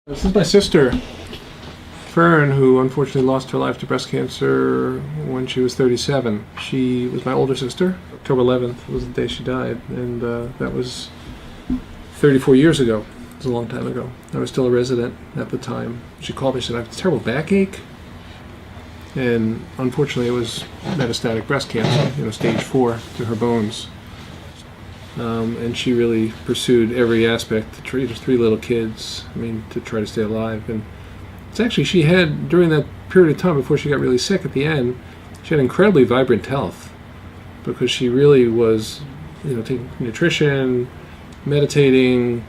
This is my sister, Fern, who unfortunately lost her life to breast cancer when she was 37. She was my older sister. October 11th was the day she died, and that was 34 years ago. It was a long time ago. I was still a resident at the time. She called me and said, I have a terrible backache. And unfortunately, it was metastatic breast cancer, stage 4 to her bones. And she really pursued every aspect to treat her 3 little kids, to try to stay alive. And it's actually, she had, during that period of time before she got really sick at the end, she had incredibly vibrant health because she really was, taking nutrition, meditating,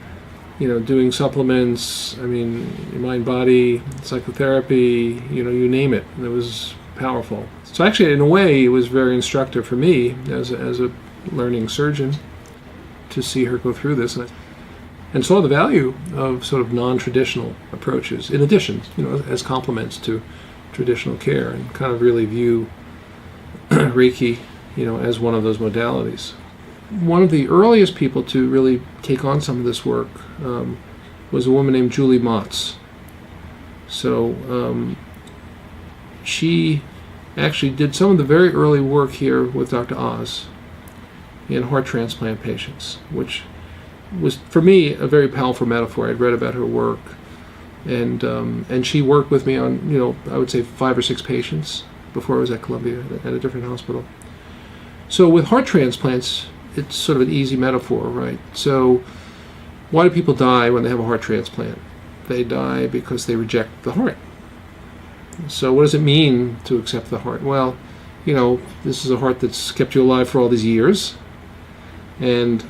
doing supplements, mind, body, psychotherapy, you name it. It was powerful. So actually, in a way, it was very instructive for me as a learning surgeon to see her go through this, and saw the value of sort of non-traditional approaches in addition, as complements to traditional care, and kind of really view Reiki, as one of those modalities. One of the earliest people to really take on some of this work was a woman named Julie Motz. So she actually did some of the very early work here with Dr. Oz in heart transplant patients, which was, for me, a very powerful metaphor. I'd read about her work, and she worked with me on, I would say 5 or 6 patients before I was at Columbia at a different hospital. So with heart transplants, it's sort of an easy metaphor, right? So why do people die when they have a heart transplant? They die because they reject the heart. So what does it mean to accept the heart? Well, this is a heart that's kept you alive for all these years, and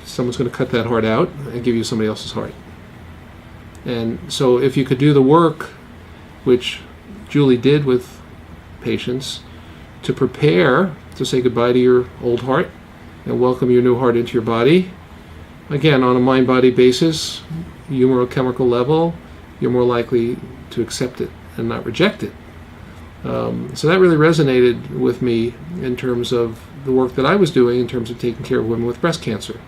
someone's going to cut that heart out and give you somebody else's heart. And so if you could do the work, which Julie did with patients, to prepare to say goodbye to your old heart and welcome your new heart into your body, again, on a mind-body basis, humoral-chemical level, you're more likely to accept it and not reject it. So that really resonated with me in terms of the work that I was doing in terms of taking care of women with breast cancer.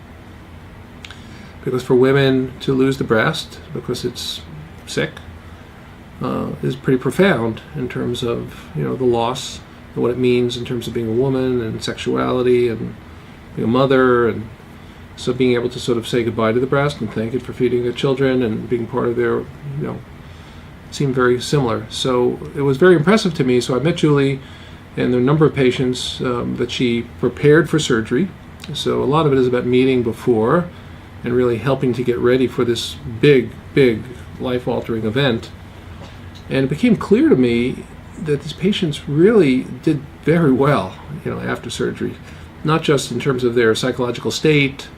Because for women to lose the breast because it's sick is pretty profound in terms of the loss and what it means in terms of being a woman and sexuality and being a mother, and so being able to sort of say goodbye to the breast and thank it for feeding their children and being part of their seemed very similar. So it was very impressive to me. So I met Julie and there are a number of patients that she prepared for surgery. So a lot of it is about meeting before and really helping to get ready for this big, big life-altering event. And it became clear to me that these patients really did very well, after surgery, not just in terms of their psychological state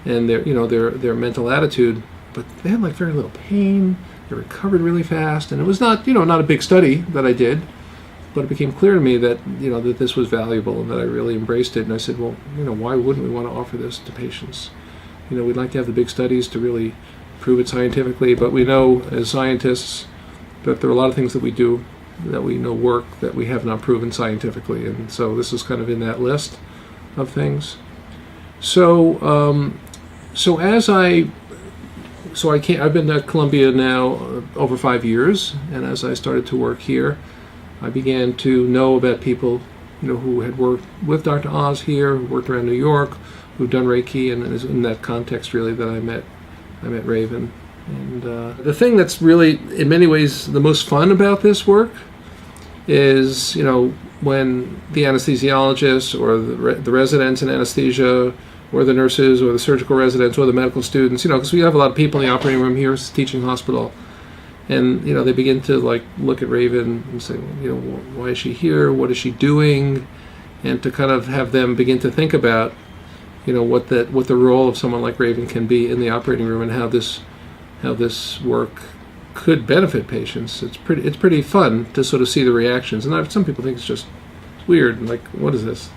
and their mental attitude, but they had very little pain. They recovered really fast, and it was not a big study that I did, but it became clear to me that that this was valuable and that I really embraced it. And I said, well, why wouldn't we want to offer this to patients? We'd like to have the big studies to really prove it scientifically, but we know as scientists that there are a lot of things that we do that we know work that we have not proven scientifically, and so this is kind of in that list of things. So I've been at Columbia now over 5 years, and as I started to work here, I began to know about people, who had worked with Dr. Oz here, who worked around New York, who've done Reiki, and it was in that context really that I met Raven. And the thing that's really, in many ways, the most fun about this work is, when the anesthesiologists or the residents in anesthesia, or the nurses, or the surgical residents, or the medical students, because we have a lot of people in the operating room here, it's a teaching hospital, and they begin to look at Raven and say, why is she here? What is she doing? And to kind of have them begin to think about, what the role of someone like Raven can be in the operating room, and how this work could benefit patients. It's pretty fun to sort of see the reactions, and some people think it's just weird and what is this?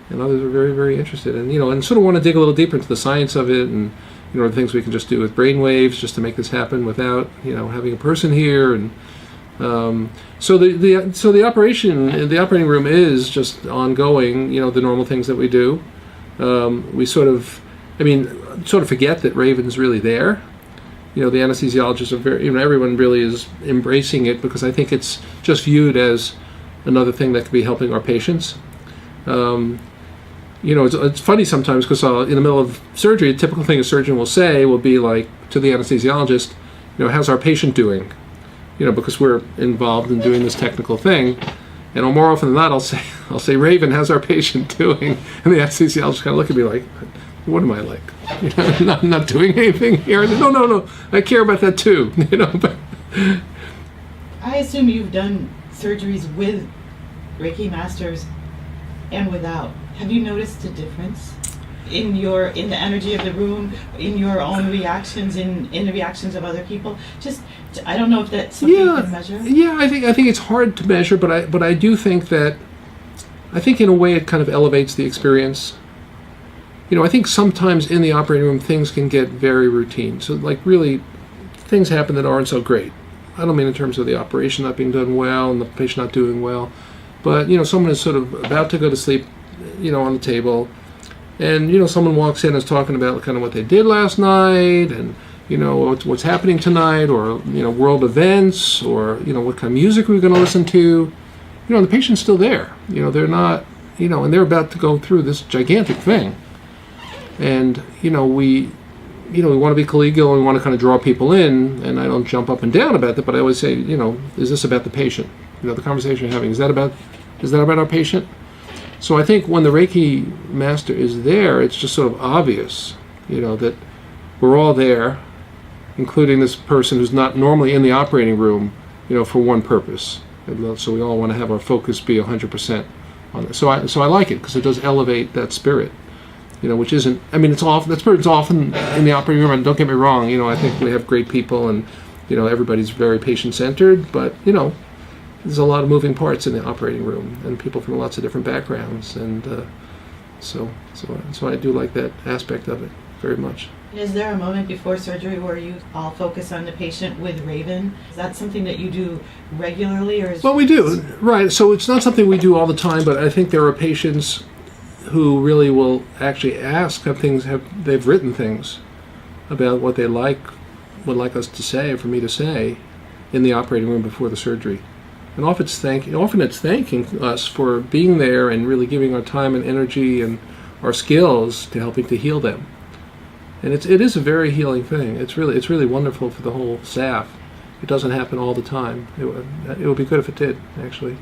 And others are very, very interested, and sort of want to dig a little deeper into the science of it, and the things we can just do with brain waves just to make this happen without having a person here. And so the operating room is just ongoing. The normal things that we do. We sort of forget that Raven's really there. the anesthesiologists are very, everyone really is embracing it, because I think it's just viewed as another thing that could be helping our patients. It's funny sometimes, because in the middle of surgery, a typical thing a surgeon will say will be like to the anesthesiologist, how's our patient doing? Because we're involved in doing this technical thing. And more often than not, I'll say, Raven, how's our patient doing? And the anesthesiologist kind of look at me like, what am I like? Not doing anything here? No, I care about that too. But I assume you've done surgeries with Reiki masters and without. Have you noticed a difference in the energy of the room, in your own reactions, in the reactions of other people? I don't know if that's something you can measure. Yeah, I think it's hard to measure, but I do think that, in a way it kind of elevates the experience. I think sometimes in the operating room things can get very routine. So like really things happen that aren't so great. I don't mean in terms of the operation not being done well and the patient not doing well, but someone is sort of about to go to sleep, on the table, and someone walks in and is talking about kind of what they did last night, and what's happening tonight, or world events, or what kind of music we're going to listen to. The patient's still there. They're not, and they're about to go through this gigantic thing. And we want to be collegial, and we want to kind of draw people in, and I don't jump up and down about that, but I always say, is this about the patient? The conversation you're having, is that about our patient? So I think when the Reiki master is there, it's just sort of obvious, that we're all there, including this person who's not normally in the operating room, for one purpose. And so we all want to have our focus be 100% on it. So I like it, because it does elevate that spirit. Which isn't, it's often, that spirit's often in the operating room, and don't get me wrong, I think we have great people, and, everybody's very patient-centered, but, there's a lot of moving parts in the operating room, and people from lots of different backgrounds, and so I do like that aspect of it very much. Is there a moment before surgery where you all focus on the patient with Raven? Is that something that you do regularly, or Well, we do, right. So it's not something we do all the time, but I think there are patients who really will actually ask, they've written things about what they would like us to say, or for me to say, in the operating room before the surgery. And often it's thanking us for being there and really giving our time and energy and our skills to helping to heal them. And it is a very healing thing. It's really wonderful for the whole staff. It doesn't happen all the time. It would be good if it did, actually. Yeah.